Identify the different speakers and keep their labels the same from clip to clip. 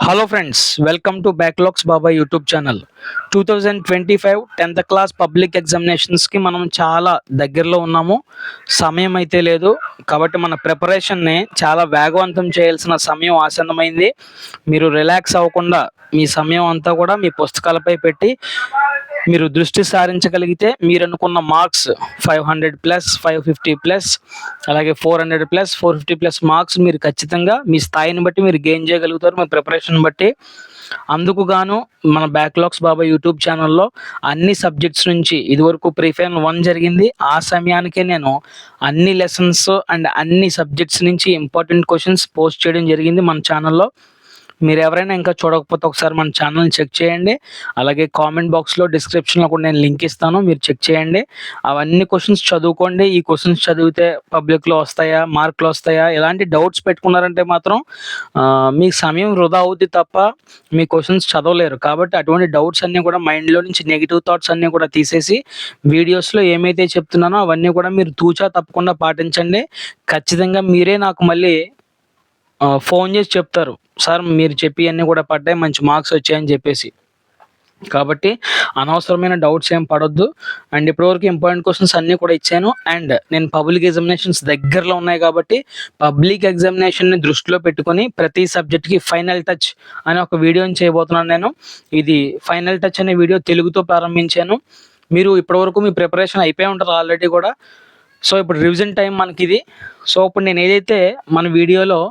Speaker 1: Hello friends, welcome to backlogs Baba YouTube channel. 2025 10th class public ఎగ్జామినేషన్స్కి మనం చాలా దగ్గరలో ఉన్నాము. సమయం అయితే లేదు కాబట్టి మన ప్రిపరేషన్ని చాలా వేగవంతం చేయాల్సిన సమయం ఆసన్నమైంది. మీరు రిలాక్స్ అవ్వకుండా మీ సమయం అంతా కూడా మీ పుస్తకాలపై పెట్టి మీరు దృష్టి సారించగలిగితే మీరు అనుకున్న మార్క్స్ 500+, 550+, అలాగే 400+, 450+ మార్క్స్ మీరు ఖచ్చితంగా మీ స్థాయిని బట్టి మీరు గెయిన్ చేయగలుగుతారు మీ ప్రిపరేషన్ బట్టి. అందుకు గాను మన బ్యాక్లాగ్స్ బాబా యూట్యూబ్ ఛానల్లో అన్ని సబ్జెక్ట్స్ నుంచి ఇదివరకు ప్రీఫైనల్ 1 జరిగింది. ఆ సమయానికే నేను అన్ని లెసన్స్ అండ్ అన్ని సబ్జెక్ట్స్ నుంచి ఇంపార్టెంట్ క్వశ్చన్స్ పోస్ట్ చేయడం జరిగింది మన ఛానల్లో. మీరు ఎవరైనా ఇంకా చూడకపోతే ఒకసారి మన ఛానల్ని చెక్ చేయండి. అలాగే కామెంట్ బాక్స్లో డిస్క్రిప్షన్లో కూడా నేను లింక్ ఇస్తాను, మీరు చెక్ చేయండి. అవన్నీ క్వశ్చన్స్ చదువుకోండి. ఈ క్వశ్చన్స్ చదివితే పబ్లిక్లో వస్తాయా, మార్కులు వస్తాయా, ఎలాంటి డౌట్స్ పెట్టుకున్నారంటే మాత్రం మీకు సమయం వృధా అవుద్ది తప్ప మీ క్వశ్చన్స్ చదవలేరు. కాబట్టి అటువంటి డౌట్స్ అన్నీ కూడా మైండ్లో నుంచి నెగిటివ్ థాట్స్ అన్నీ కూడా తీసేసి వీడియోస్లో ఏమైతే చెప్తున్నానో అవన్నీ కూడా మీరు తూచా తప్పకుండా పాటించండి. ఖచ్చితంగా మీరే నాకు మళ్ళీ ఫోన్ చేసి చెప్తారు, సార్ మీరు చెప్పివన్నీ కూడా పడ్డాయి, మంచి మార్క్స్ వచ్చాయని చెప్పేసి. కాబట్టి అనవసరమైన డౌట్స్ ఏం పడొద్దు. అండ్ ఇప్పటివరకు ఇంపార్టెంట్ క్వశ్చన్స్ అన్నీ కూడా ఇచ్చాను. అండ్ నేను పబ్లిక్ ఎగ్జామినేషన్స్ దగ్గరలో ఉన్నాయి కాబట్టి పబ్లిక్ ఎగ్జామినేషన్ని దృష్టిలో పెట్టుకొని ప్రతి సబ్జెక్ట్కి ఫైనల్ టచ్ అనే ఒక వీడియోని చేయబోతున్నాను నేను. ఇది ఫైనల్ టచ్ అనే వీడియో తెలుగుతో ప్రారంభించాను. మీరు ఇప్పటివరకు మీ ప్రిపరేషన్ అయిపోయి ఉంటారు ఆల్రెడీ కూడా. సో ఇప్పుడు రివిజన్ టైం మనకి ఇది. సో ఇప్పుడు నేను ఏదైతే మన వీడియోలో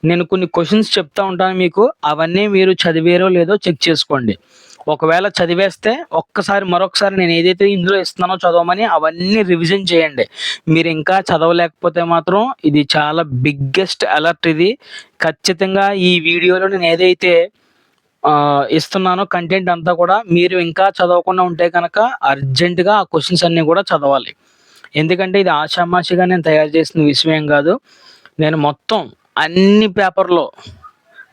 Speaker 1: నేను కొన్ని క్వశ్చన్స్ చెప్తా ఉంటాను మీకు, అవన్నీ మీరు చదివారో లేదో చెక్ చేసుకోండి. ఒకవేళ చదివేస్తే మరొకసారి నేను ఏదైతే ఇందులో ఇస్తున్నానో చదవమని అవన్నీ రివిజన్ చేయండి. మీరు ఇంకా చదవలేకపోతే మాత్రం ఇది చాలా బిగ్గెస్ట్ అలర్ట్. ఇది ఖచ్చితంగా ఈ వీడియోలో నేను ఏదైతే ఇస్తున్నానో కంటెంట్ అంతా కూడా మీరు ఇంకా చదవకుండా ఉంటే కనుక అర్జెంటుగా ఆ క్వశ్చన్స్ అన్నీ కూడా చదవాలి. ఎందుకంటే ఇది ఆషామాషిగా నేను తయారు చేసిన విషయం కాదు. నేను మొత్తం అన్ని పేపర్లో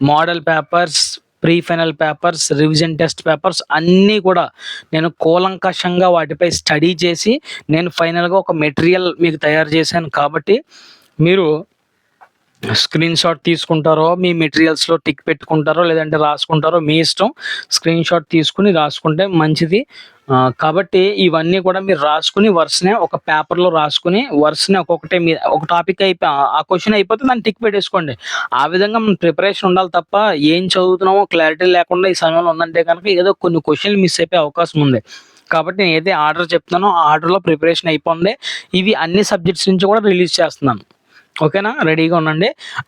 Speaker 1: model papers, pre final papers, revision test papers అన్నీ కూడా నేను కూలంకషంగా వాటిపై స్టడీ చేసి నేను ఫైనల్గా ఒక మెటీరియల్ మీకు తయారు చేశాను. కాబట్టి మీరు స్క్రీన్ షాట్ తీసుకుంటారో, మీ మెటీరియల్స్లో టిక్ పెట్టుకుంటారో, లేదంటే రాసుకుంటారో మీ ఇష్టం. స్క్రీన్ షాట్ తీసుకుని రాసుకుంటే మంచిది. కాబట్టి ఇవన్నీ కూడా మీరు రాసుకుని వరుసనే ఒక పేపర్లో రాసుకుని వరుసనే ఒక్కొక్కటే మీ ఒక టాపిక్ ఆ క్వశ్చన్ అయిపోతే దాన్ని టిక్ పెట్టేసుకోండి. ఆ విధంగా మన ప్రిపరేషన్ ఉండాలి తప్ప ఏం చదువుతున్నామో క్లారిటీ లేకుండా ఈ సమయంలో ఉందంటే కనుక ఏదో కొన్ని క్వశ్చన్లు మిస్ అయిపోయే అవకాశం ఉంది. కాబట్టి నేను ఏదైతే ఆర్డర్ చెప్తున్నానో ఆ ఆర్డర్లో ప్రిపరేషన్ అయిపోయింది. ఇవి అన్ని సబ్జెక్ట్స్ నుంచి కూడా రిలీజ్ చేస్తున్నాను. ఓకేనా, రెడీగా ఉండండి.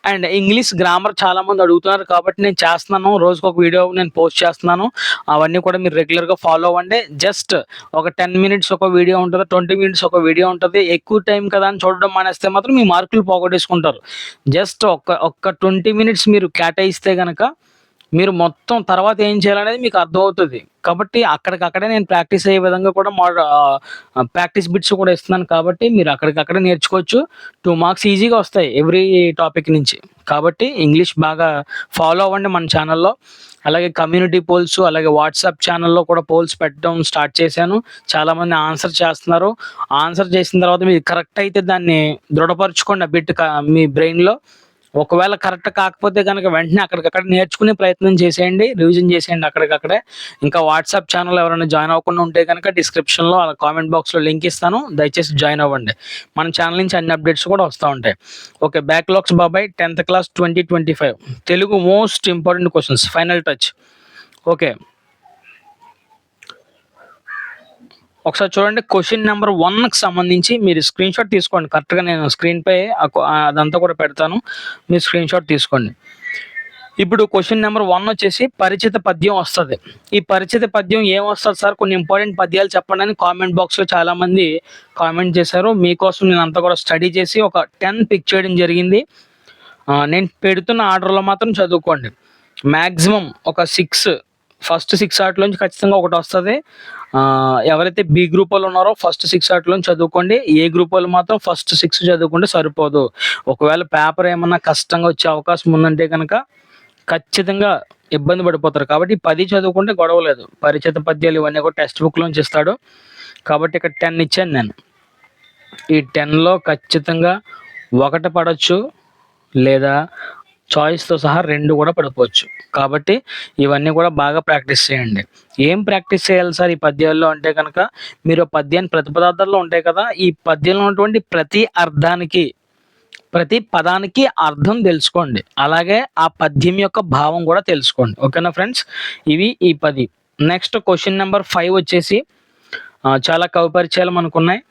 Speaker 1: అండ్ ఇంగ్లీష్ గ్రామర్ చాలామంది అడుగుతున్నారు కాబట్టి నేను చేస్తున్నాను. రోజుకు ఒక వీడియో నేను పోస్ట్ చేస్తున్నాను. అవన్నీ కూడా మీరు రెగ్యులర్గా ఫాలో అవ్వండి. జస్ట్ ఒక 10 మినిట్స్ ఒక వీడియో ఉంటుంది, 20 మినిట్స్ ఒక వీడియో ఉంటుంది. ఎక్కువ టైం కదా అని చూడడం మానేస్తే మాత్రం మీ మార్కులు పోగొట్టేసుకుంటారు. జస్ట్ ఒక్క 20 మినిట్స్ మీరు కేటాయిస్తే కనుక మీరు మొత్తం తర్వాత ఏం చేయాలనేది మీకు అర్థమవుతుంది. కాబట్టి అక్కడికక్కడే నేను ప్రాక్టీస్ అయ్యే విధంగా కూడా ప్రాక్టీస్ బిట్స్ కూడా ఇస్తున్నాను. కాబట్టి మీరు అక్కడికక్కడే నేర్చుకోవచ్చు. 2 మార్క్స్ ఈజీగా వస్తాయి ఎవ్రీ టాపిక్ నుంచి. కాబట్టి ఇంగ్లీష్ బాగా ఫాలో అవ్వండి మన ఛానల్లో. అలాగే కమ్యూనిటీ పోల్స్, అలాగే వాట్సాప్ ఛానల్లో కూడా పోల్స్ పెట్టడం స్టార్ట్ చేశాను. చాలామంది ఆన్సర్ చేస్తున్నారు. ఆన్సర్ చేసిన తర్వాత మీరు కరెక్ట్ అయితే దాన్ని దృఢపరచుకోండి ఆ బిట్ మీ బ్రెయిన్లో. ఒకవేళ కరెక్ట్ కాకపోతే కనుక వెంటనే అక్కడికక్కడ నేర్చుకునే ప్రయత్నం చేసేయండి, రివిజన్ చేసేయండి అక్కడికక్కడే. ఇంకా వాట్సాప్ ఛానల్ ఎవరైనా జాయిన్ అవ్వకుండా ఉంటే కనుక డిస్క్రిప్షన్లో అలా కామెంట్ బాక్స్లో లింక్ ఇస్తాను, దయచేసి జాయిన్ అవ్వండి. మన ఛానల్ నుంచి అన్ని అప్డేట్స్ కూడా వస్తూ ఉంటాయి. ఓకే, బ్యాక్లాగ్స్ బాబాయ్ 10th class 2025 Telugu most important questions final touch. Okay, ఒకసారి చూడండి. క్వశ్చన్ నెంబర్ 1కి సంబంధించి మీరు స్క్రీన్ షాట్ తీసుకోండి. కరెక్ట్గా నేను స్క్రీన్పై అదంతా కూడా పెడతాను, మీరు స్క్రీన్ షాట్ తీసుకోండి. ఇప్పుడు క్వశ్చన్ నెంబర్ 1 వచ్చేసి పరిచిత పద్యం వస్తుంది. ఈ పరిచిత పద్యం ఏం వస్తుంది సార్, కొన్ని ఇంపార్టెంట్ పద్యాలు చెప్పండి అని కామెంట్ బాక్స్లో చాలామంది కామెంట్ చేశారు. మీకోసం నేను అంతా కూడా స్టడీ చేసి ఒక 10 పిక్ చేయడం జరిగింది. నేను పెడుతున్న ఆర్డర్లో మాత్రం చదువుకోండి. మ్యాక్సిమం ఒక 6, ఫస్ట్ 6 ఆటలోంచి ఖచ్చితంగా ఒకటి వస్తుంది. ఎవరైతే బి గ్రూప్ వాళ్ళు ఉన్నారో ఫస్ట్ 6 ఆటలోంచి చదువుకోండి. ఏ గ్రూప్ వాళ్ళు మాత్రం ఫస్ట్ 6 చదువుకుంటే సరిపోదు. ఒకవేళ పేపర్ ఏమన్నా కష్టంగా వచ్చే అవకాశం ఉందంటే కనుక ఖచ్చితంగా ఇబ్బంది పడిపోతారు. కాబట్టి 10 చదువుకుంటే గొడవ లేదు. పరిచిత పద్యాలు ఇవన్నీ కూడా టెక్స్ట్ బుక్లోంచి ఇస్తాడు. కాబట్టి ఇక్కడ 10 ఇచ్చాను నేను. ఈ 10లో ఖచ్చితంగా ఒకటి పడవచ్చు లేదా చాయిస్తో సహా 2 కూడా పడిపోవచ్చు. కాబట్టి ఇవన్నీ కూడా బాగా ప్రాక్టీస్ చేయండి. ఏం ప్రాక్టీస్ చేయాలి సార్ ఈ పద్యాల్లో అంటే కనుక, మీరు పద్యాన్ని ప్రతిపదార్థాల్లో ఉంటాయి కదా, ఈ పద్యంలో ఉన్నటువంటి ప్రతి పదానికి అర్థం తెలుసుకోండి. అలాగే ఆ పద్యం యొక్క భావం కూడా తెలుసుకోండి. ఓకేనా ఫ్రెండ్స్? ఇవి ఈ 10. నెక్స్ట్ క్వెషన్ నెంబర్ 5 వచ్చేసి చాలా కవి పరిచయాలు మనకున్నాయి.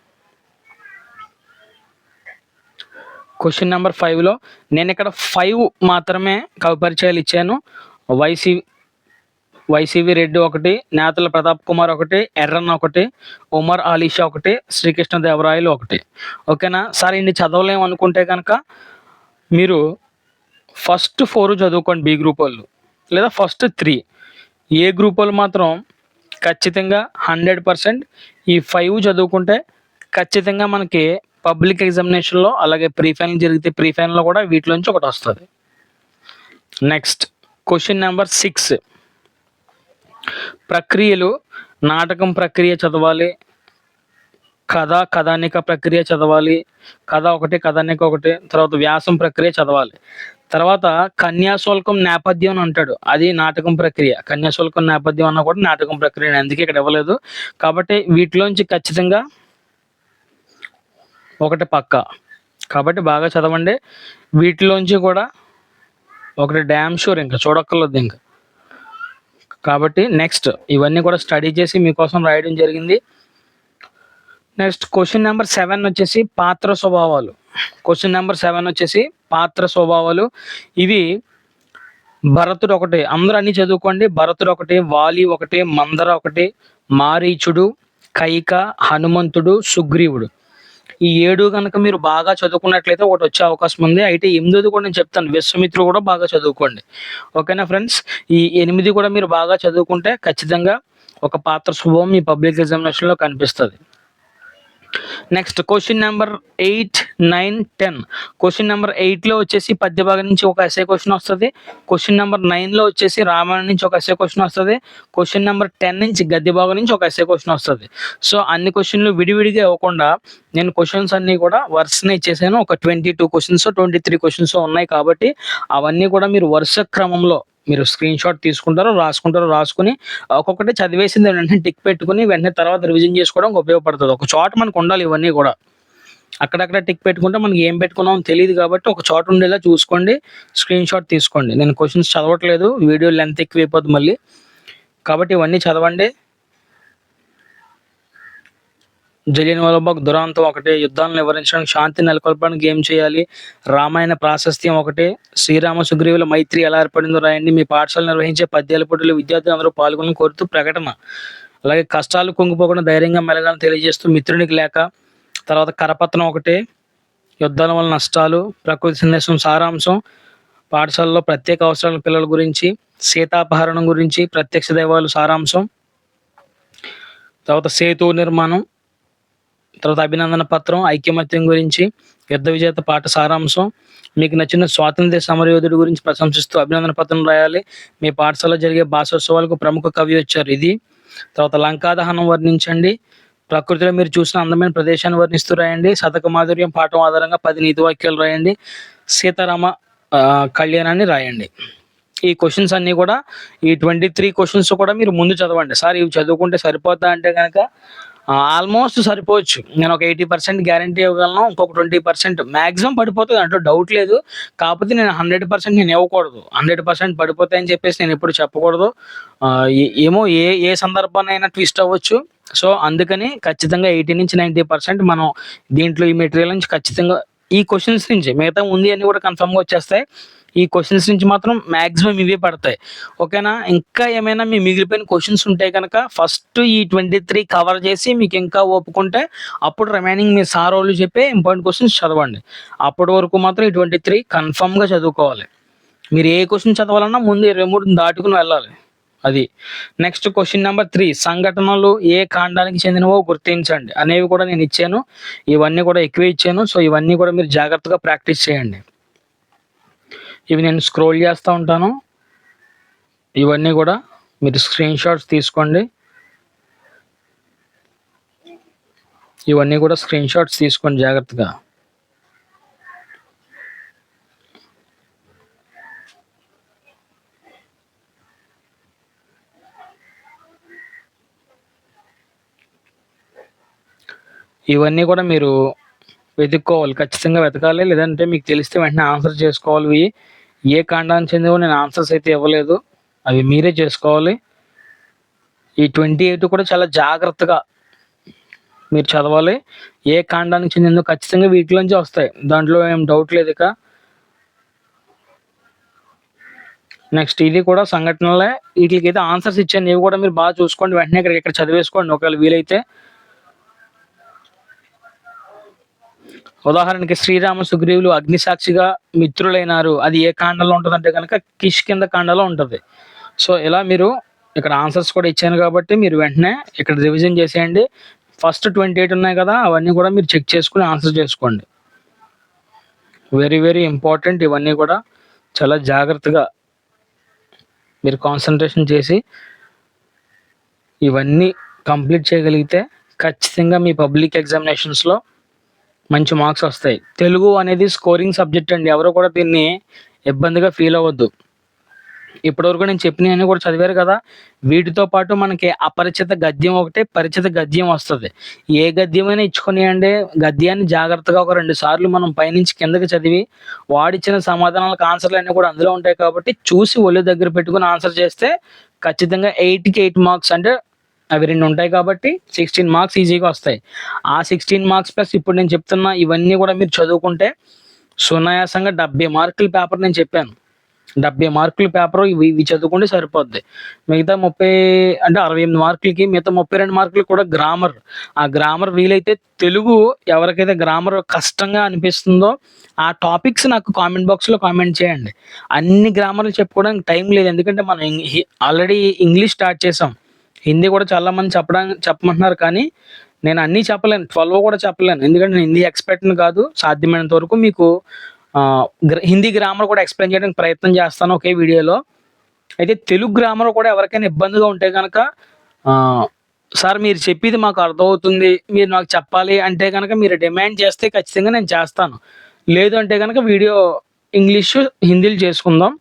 Speaker 1: క్వెషన్ నెంబర్ 5లో నేను ఇక్కడ 5 మాత్రమే కవి పరిచయాలు ఇచ్చాను. వైసివి రెడ్డి ఒకటి, నేతల ప్రతాప్ కుమార్ ఒకటి, ఎర్రన్న ఒకటి, ఉమర్ ఆలీషా ఒకటి, శ్రీకృష్ణదేవరాయలు ఒకటి. ఓకేనా సార్? ఇన్ని చదవలేము అనుకుంటే కనుక మీరు ఫస్ట్ 4 చదువుకోండి బి గ్రూప్ వాళ్ళు, లేదా ఫస్ట్ 3. ఏ గ్రూప్ వాళ్ళు మాత్రం ఖచ్చితంగా 100% ఈ 5 చదువుకుంటే ఖచ్చితంగా మనకి పబ్లిక్ ఎగ్జామినేషన్లో, అలాగే ప్రీ ఫైనల్ జరిగితే ప్రీ ఫైనల్లో కూడా వీటిలోంచి ఒకటి వస్తుంది. Next question number 6. ప్రక్రియలు, నాటకం ప్రక్రియ చదవాలి, కథానిక ప్రక్రియ చదవాలి, కథ ఒకటి, కథానిక ఒకటి, తర్వాత వ్యాసం ప్రక్రియ చదవాలి. తర్వాత కన్యాశుల్కం నేపథ్యం అని అంటాడు, అది నాటకం ప్రక్రియ. కన్యాశుల్కం నేపథ్యం అన్న కూడా నాటకం ప్రక్రియ, అందుకే ఇక్కడ ఇవ్వలేదు. కాబట్టి వీటిలోంచి ఖచ్చితంగా ఒకటి పక్క. కాబట్టి బాగా చదవండి. వీటిలోంచి కూడా ఒకటి డ్యామ్ షూర్, ఇంకా చూడక్కర్లేదు ఇంకా. కాబట్టి నెక్స్ట్ ఇవన్నీ కూడా స్టడీ చేసి మీకోసం రాయడం జరిగింది. నెక్స్ట్ క్వెషన్ నెంబర్ 7 వచ్చేసి పాత్ర స్వభావాలు. క్వెషన్ నెంబర్ 7 వచ్చేసి పాత్ర స్వభావాలు. ఇవి భరతుడు ఒకటి, అందరూ అన్ని చదువుకోండి. భరతుడు ఒకటి, వాలి ఒకటి, మందర ఒకటి, మారీచుడు, కైక, హనుమంతుడు, సుగ్రీవుడు. ఈ 7 కనుక మీరు బాగా చదువుకున్నట్లయితే ఒకటి వచ్చే అవకాశం ఉంది. అయితే 8ది కూడా నేను చెప్తాను, విశ్వామిత్రుడు కూడా బాగా చదువుకోండి. ఓకేనా ఫ్రెండ్స్? ఈ 8 కూడా మీరు బాగా చదువుకుంటే ఖచ్చితంగా ఒక పాత్ర స్వభావం మీ పబ్లిక్ ఎగ్జామినేషన్లో కనిపిస్తుంది. Next question number 8, 9, 10. Question number 8లో వచ్చేసి పద్య భాగం నుంచి ఒక ఎస్ఏ క్వశ్చన్ వస్తుంది. క్వెషన్ నెంబర్ 9లో వచ్చేసి రామాయణం నుంచి ఒక ఎస్ఏ క్వశ్చన్ వస్తుంది. క్వెషన్ నెంబర్ 10 నుంచి గద్య భాగం నుంచి ఒక ఎస్ఏ క్వశ్చన్ వస్తుంది. సో అన్ని క్వశ్చన్లు విడివిడిగా ఇవ్వకుండా నేను క్వశ్చన్స్ అన్నీ కూడా వరుసనే ఇచ్చేసాను. ఒక 22 క్వశ్చన్స్, 23 క్వశ్చన్స్ ఉన్నాయి. కాబట్టి అవన్నీ కూడా మీరు వరుస క్రమంలో మీరు స్క్రీన్ షాట్ తీసుకుంటారో రాసుకుని ఒక్కొక్కటి చదివేసింది వెంటనే టిక్ పెట్టుకుని వెంటనే తర్వాత రివిజన్ చేసుకోవడానికి ఉపయోగపడుతుంది. ఒక చోట మనకు ఉండాలి ఇవన్నీ కూడా. అక్కడక్కడ టిక్ పెట్టుకుంటే మనకి ఏం పెట్టుకున్నామో తెలియదు. కాబట్టి ఒక చోట ఉండేలా చూసుకోండి, స్క్రీన్ షాట్ తీసుకోండి. నేను క్వశ్చన్స్ చదవట్లేదు, వీడియో లెంత్ ఎక్కువైపోతుంది మళ్ళీ. కాబట్టి ఇవన్నీ చదవండి. జలియన్వాలాబాగ్ దురాంతం ఒకటి, యుద్ధాలను వివరించడానికి, శాంతి నెలకొల్పడానికి ఏం చేయాలి, రామాయణ ప్రాశస్త్యం ఒకటి, శ్రీరామ సుగ్రీవుల మైత్రి ఎలా ఏర్పడిందో రాయండి, మీ పాఠశాల నిర్వహించే పద్యాల పోటీలు విద్యార్థులు అందరూ పాల్గొని కోరుతూ ప్రకటన, అలాగే కష్టాలు కుంగిపోకుండా ధైర్యంగా మెలగాలని తెలియజేస్తూ మిత్రునికి లేక, తర్వాత కరపత్రం ఒకటి, యుద్ధాల వల్ల నష్టాలు, ప్రకృతి సందేశం సారాంశం, పాఠశాలలో ప్రత్యేక అవసరాల పిల్లల గురించి, సీతాపహరణం గురించి, ప్రత్యక్ష దైవాలు సారాంశం, తర్వాత సేతు నిర్మాణం, తర్వాత అభినందన పత్రం, ఐక్యమత్యం గురించి, యుద్ధ విజేత పాట సారాంశం, మీకు నచ్చిన స్వాతంత్ర్య సమరయోధుడి గురించి ప్రశంసిస్తూ అభినందన పత్రం రాయాలి, మీ పాఠశాలలో జరిగే భాషోత్సవాలకు ప్రముఖ కవి వచ్చారు ఇది, తర్వాత లంకాదహనం వర్ణించండి, ప్రకృతిలో మీరు చూసిన అందమైన ప్రదేశాన్ని వర్ణిస్తూ రాయండి, శతక మాధుర్యం పాఠం ఆధారంగా 10 నీతి వాక్యాలు రాయండి, సీతారామ కళ్యాణాన్ని రాయండి. ఈ క్వశ్చన్స్ అన్నీ కూడా, ఈ 23 క్వశ్చన్స్ కూడా మీరు ముందు చదవండి. సార్ ఇవి చదువుకుంటే సరిపోతా అంటే కనుక ఆల్మోస్ట్ సరిపోవచ్చు. నేను ఒక 80% గ్యారంటీ ఇవ్వగలను. ఇంకొక 20% మ్యాక్సిమం పడిపోతుంది, అంటూ డౌట్ లేదు. కాకపోతే నేను 100% నేను ఇవ్వకూడదు. 100% పడిపోతాయని చెప్పేసి నేను ఎప్పుడు చెప్పకూడదు. ఏమో ఏ సందర్భాన్నైనా ట్విస్ట్ అవ్వచ్చు. సో అందుకని ఖచ్చితంగా 80 నుంచి 90% మనం దీంట్లో ఈ మెటీరియల్ నుంచి ఖచ్చితంగా ఈ క్వశ్చన్స్ నుంచి, మిగతా ఉంది అన్నీ కూడా కన్ఫర్మ్గా వచ్చేస్తాయి. ఈ క్వశ్చన్స్ నుంచి మాత్రం మ్యాక్సిమం ఇవే పడతాయి. ఓకేనా? ఇంకా ఏమైనా మీ మిగిలిపోయిన క్వశ్చన్స్ ఉంటే కనుక ఫస్ట్ ఈ 23 కవర్ చేసి మీకు ఇంకా ఒప్పుకుంటే అప్పుడు రిమైనింగ్ మీ సార్ వాళ్ళు చెప్పే ఇంపార్టెంట్ క్వశ్చన్స్ చదవండి. అప్పటి వరకు మాత్రం ఈ 23 కన్ఫర్మ్గా చదువుకోవాలి. మీరు ఏ క్వశ్చన్ చదవాలన్నా ముందు 23 దాటుకుని వెళ్ళాలి. అది. నెక్స్ట్ క్వశ్చన్ నెంబర్ 3, సంఘటనలు ఏ కాండానికి చెందినవో గుర్తించండి అనేవి కూడా నేను ఇచ్చాను. ఇవన్నీ కూడా ఎక్కువే ఇచ్చాను. సో ఇవన్నీ కూడా మీరు జాగ్రత్తగా ప్రాక్టీస్ చేయండి. ఇవి నేను స్క్రోల్ చేస్తూ ఉంటాను. ఇవన్నీ కూడా మీరు స్క్రీన్ షాట్స్ తీసుకోండి. ఇవన్నీ కూడా స్క్రీన్ షాట్స్ తీసుకోండి జాగ్రత్తగా. ఇవన్నీ కూడా మీరు వెతుక్కోవాలి, ఖచ్చితంగా వెతకాలి. లేదంటే మీకు తెలిస్తే వెంటనే ఆన్సర్ చేసుకోవాలి. ఇవి ఏ కాండానికి చెందినవో నేను ఆన్సర్స్ అయితే ఇవ్వలేదు, అవి మీరే చేసుకోవాలి. ఈ 28 కూడా చాలా జాగ్రత్తగా మీరు చదవాలి. ఏ కాండానికి చెందిందో ఖచ్చితంగా వీటిలోంచి వస్తాయి, దాంట్లో ఏం డౌట్ లేదు. ఇక నెక్స్ట్ ఇది కూడా సంఘటనలే, వీటికైతే ఆన్సర్స్ ఇచ్చాను. ఇవి కూడా మీరు బాగా చూసుకోండి, వెంటనే ఇక్కడ చదివేసుకోండి ఒకవేళ వీలైతే. ఉదాహరణకి శ్రీరామ సుగ్రీవులు అగ్నిసాక్షిగా మిత్రులైనారు, అది ఏ కాండంలో ఉంటుంది అంటే కనుక కిష్కింద కాండలో ఉంటుంది. సో ఇలా మీరు ఇక్కడ ఆన్సర్స్ కూడా ఇచ్చాను కాబట్టి మీరు వెంటనే ఇక్కడ రివిజన్ చేసేయండి. ఫస్ట్ 28 ఉన్నాయి కదా, అవన్నీ కూడా మీరు చెక్ చేసుకుని ఆన్సర్ చేసుకోండి. Very very important. ఇవన్నీ కూడా చాలా జాగ్రత్తగా మీరు కాన్సన్ట్రేషన్ చేసి ఇవన్నీ కంప్లీట్ చేయగలిగితే ఖచ్చితంగా మీ పబ్లిక్ ఎగ్జామినేషన్స్లో మంచి మార్క్స్ వస్తాయి. తెలుగు అనేది స్కోరింగ్ సబ్జెక్ట్ అండి, ఎవరు కూడా దీన్ని ఇబ్బందిగా ఫీల్ అవ్వద్దు. ఇప్పటివరకు నేను చెప్పినవన్నీ కూడా చదివారు కదా, వీటితో పాటు మనకి అపరిచిత గద్యం ఒకటి, పరిచిత గద్యం వస్తుంది. ఏ గద్యమైనా ఇచ్చుకొనియండి, గద్యాన్ని జాగ్రత్తగా ఒక 2 సార్లు మనం పైనుంచి కిందకి చదివి వాడిచ్చిన సమాధానాలకు ఆన్సర్లు అన్నీ కూడా అందులో ఉంటాయి కాబట్టి చూసి ఒళ్ళు దగ్గర పెట్టుకుని ఆన్సర్ చేస్తే ఖచ్చితంగా 8కి 8 మార్క్స్, అంటే అవి 2 ఉంటాయి కాబట్టి 16 మార్క్స్ ఈజీగా వస్తాయి. ఆ 16 మార్క్స్ ప్లస్ ఇప్పుడు నేను చెప్తున్న ఇవన్నీ కూడా మీరు చదువుకుంటే సునాయాసంగా 70 మార్కుల పేపర్ నేను చెప్పాను. 70 మార్కుల పేపర్ ఇవి చదువుకుంటే సరిపోద్ది. మిగతా 30 అంటే 68 మార్కులకి మిగతా 32 మార్కులు కూడా గ్రామర్. ఆ గ్రామర్ వీలైతే తెలుగు ఎవరికైతే గ్రామర్ కష్టంగా అనిపిస్తుందో ఆ టాపిక్స్ నాకు కామెంట్ బాక్స్లో కామెంట్ చేయండి. అన్ని గ్రామర్లు చెప్పుకోవడానికి టైం లేదు, ఎందుకంటే మనం ఆల్రెడీ ఇంగ్లీష్ స్టార్ట్ చేసాం. హిందీ కూడా చాలామంది చెప్పమంటున్నారు, కానీ నేను అన్నీ చెప్పలేను, 12 కూడా చెప్పలేను, ఎందుకంటే నేను హిందీ ఎక్స్పర్ట్ని కాదు. సాధ్యమైనంత వరకు మీకు హిందీ గ్రామర్ కూడా ఎక్స్ప్లెయిన్ చేయడానికి ప్రయత్నం చేస్తాను ఒకే వీడియోలో. అయితే తెలుగు గ్రామర్ కూడా ఎవరికైనా ఇబ్బందిగా ఉంటే కనుక సార్ మీరు చెప్పేది మాకు అర్థమవుతుంది, మీరు నాకు చెప్పాలి అంటే కనుక మీరు డిమాండ్ చేస్తే ఖచ్చితంగా నేను చేస్తాను. లేదు అంటే కనుక వీడియో ఇంగ్లీషు హిందీలు చేసుకుందాం.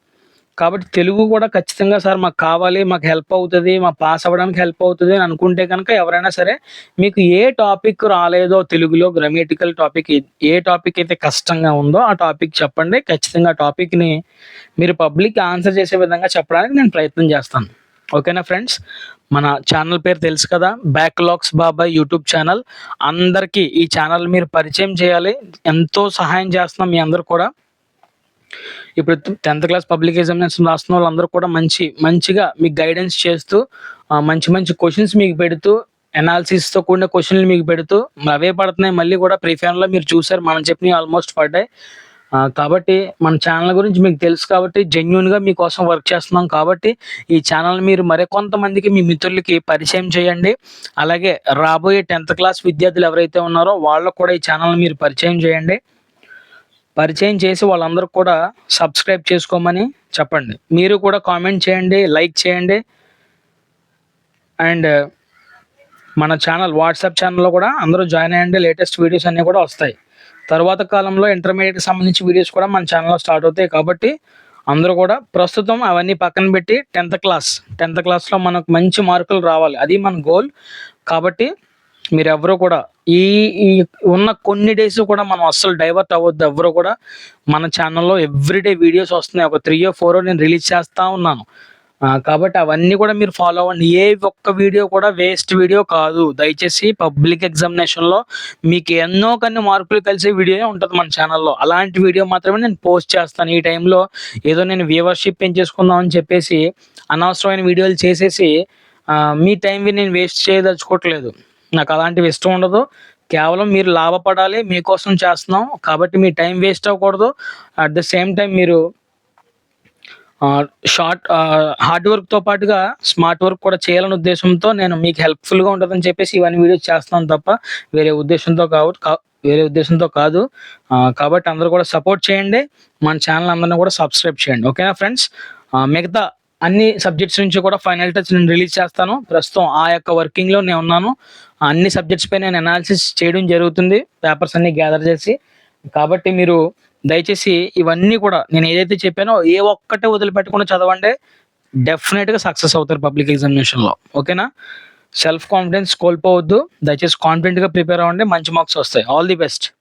Speaker 1: కాబట్టి తెలుగు కూడా ఖచ్చితంగా సార్ మాకు కావాలి, మాకు హెల్ప్ అవుతుంది, మా పాస్ అవ్వడానికి హెల్ప్ అవుతుంది అని అనుకుంటే కనుక ఎవరైనా సరే మీకు ఏ టాపిక్ రాలేదో తెలుగులో గ్రామటికల్ టాపిక్ ఏ టాపిక్ అయితే కష్టంగా ఉందో ఆ టాపిక్ చెప్పండి. ఖచ్చితంగా ఆ టాపిక్ని మీరు పబ్లిక్ ఆన్సర్ చేసే విధంగా చెప్పడానికి నేను ప్రయత్నం చేస్తాను. ఓకేనా ఫ్రెండ్స్, మన ఛానల్ పేరు తెలుసు కదా, బ్యాక్లాగ్స్ బాబాయ్ యూట్యూబ్ ఛానల్. అందరికీ ఈ ఛానల్ మీరు పరిచయం చేయాలి, ఎంతో సహాయం చేస్తున్నాం మీ అందరు కూడా. ఇప్పుడు 10th క్లాస్ పబ్లిక్ ఎగ్జామినేషన్ రాస్తున్న వాళ్ళందరూ కూడా మంచిగా మీకు గైడెన్స్ చేస్తూ మంచి క్వశ్చన్స్ మీకు పెడుతూ అనాలిసిస్తో కూడిన క్వశ్చన్లు మీకు పెడుతూ అవే పడుతున్నాయి. మళ్ళీ కూడా ప్రీఫ్యాన్లో మీరు చూసారు, మనం చెప్పినవి ఆల్మోస్ట్ పడ్డాయి. కాబట్టి మన ఛానల్ గురించి మీకు తెలుసు కాబట్టి జెన్యున్గా మీకోసం వర్క్ చేస్తున్నాం. కాబట్టి ఈ ఛానల్ మీరు మరికొంతమందికి మీ మిత్రులకి పరిచయం చేయండి. అలాగే రాబోయే 10th క్లాస్ విద్యార్థులు ఎవరైతే ఉన్నారో వాళ్ళకు కూడా ఈ ఛానల్ మీరు పరిచయం చేయండి. పరిచయం చేసి వాళ్ళందరూ కూడా సబ్స్క్రైబ్ చేసుకోమని చెప్పండి. మీరు కూడా కామెంట్ చేయండి, లైక్ చేయండి. అండ్ మన ఛానల్ వాట్సాప్ ఛానల్లో కూడా అందరూ జాయిన్ అయ్యండి, లేటెస్ట్ వీడియోస్ అన్నీ కూడా వస్తాయి. తర్వాత కాలంలో ఇంటర్మీడియట్కి సంబంధించి వీడియోస్ కూడా మన ఛానల్లో స్టార్ట్ అవుతాయి. కాబట్టి అందరూ కూడా ప్రస్తుతం అవన్నీ పక్కన పెట్టి 10th క్లాస్లో మనకు మంచి మార్కులు రావాలి, అది మన గోల్. కాబట్టి మీరెవరూ కూడా ఈ ఉన్న కొన్ని డేస్ కూడా మనం అస్సలు డైవర్ట్ అవ్వద్దు. ఎవరు కూడా మన ఛానల్లో ఎవ్రీడే వీడియోస్ వస్తున్నాయి, ఒక 3 or 4 నేను రిలీజ్ చేస్తూ ఉన్నాను. కాబట్టి అవన్నీ కూడా మీరు ఫాలో అవ్వండి. ఏ ఒక్క వీడియో కూడా వేస్ట్ వీడియో కాదు. దయచేసి పబ్లిక్ ఎగ్జామినేషన్లో మీకు ఎన్నో కొన్ని మార్కులు కలిసే వీడియో ఉంటుంది మన ఛానల్లో, అలాంటి వీడియో మాత్రమే నేను పోస్ట్ చేస్తాను. ఈ టైంలో ఏదో నేను వ్యూవర్షిప్ పెంచేసుకుందాం అని చెప్పేసి అనవసరమైన వీడియోలు చేసేసి మీ టైంని నేను వేస్ట్ చేయదలుచుకోవట్లేదు. నాకు అలాంటివి ఇష్టం ఉండదు. కేవలం మీరు లాభపడాలి, మీకోసం చేస్తున్నాం కాబట్టి మీ టైం వేస్ట్ అవ్వకూడదు. అట్ ద సేమ్ టైం మీరు హార్డ్ వర్క్తో పాటుగా స్మార్ట్ వర్క్ కూడా చేయాలనే ఉద్దేశంతో నేను మీకు హెల్ప్ఫుల్గా ఉంటుందని చెప్పేసి ఇవన్నీ వీడియోస్ చేస్తున్నాను తప్ప వేరే ఉద్దేశంతో కాదు. కాబట్టి అందరూ కూడా సపోర్ట్ చేయండి, మన ఛానల్ అందరినీ కూడా సబ్స్క్రైబ్ చేయండి. ఓకేనా ఫ్రెండ్స్, మిగతా అన్ని సబ్జెక్ట్స్ నుంచి కూడా ఫైనల్ టచ్ నేను రిలీజ్ చేస్తాను. ప్రస్తుతం ఆ యొక్క వర్కింగ్లో నేను ఉన్నాను. అన్ని సబ్జెక్ట్స్ పై నేను అనాలిసిస్ చేయడం జరుగుతుంది, పేపర్స్ అన్ని గ్యాదర్ చేసి. కాబట్టి మీరు దయచేసి ఇవన్నీ కూడా నేను ఏదైతే చెప్పానో ఏ ఒక్కటే వదిలిపెట్టకుండా చదవండి, డెఫినెట్గా సక్సెస్ అవుతారు పబ్లిక్ ఎగ్జామినేషన్లో. ఓకేనా, సెల్ఫ్ కాన్ఫిడెన్స్ కోల్పోవద్దు. దయచేసి కాన్ఫిడెంట్గా ప్రిపేర్ అవ్వండి, మంచి మార్క్స్ వస్తాయి. All the best.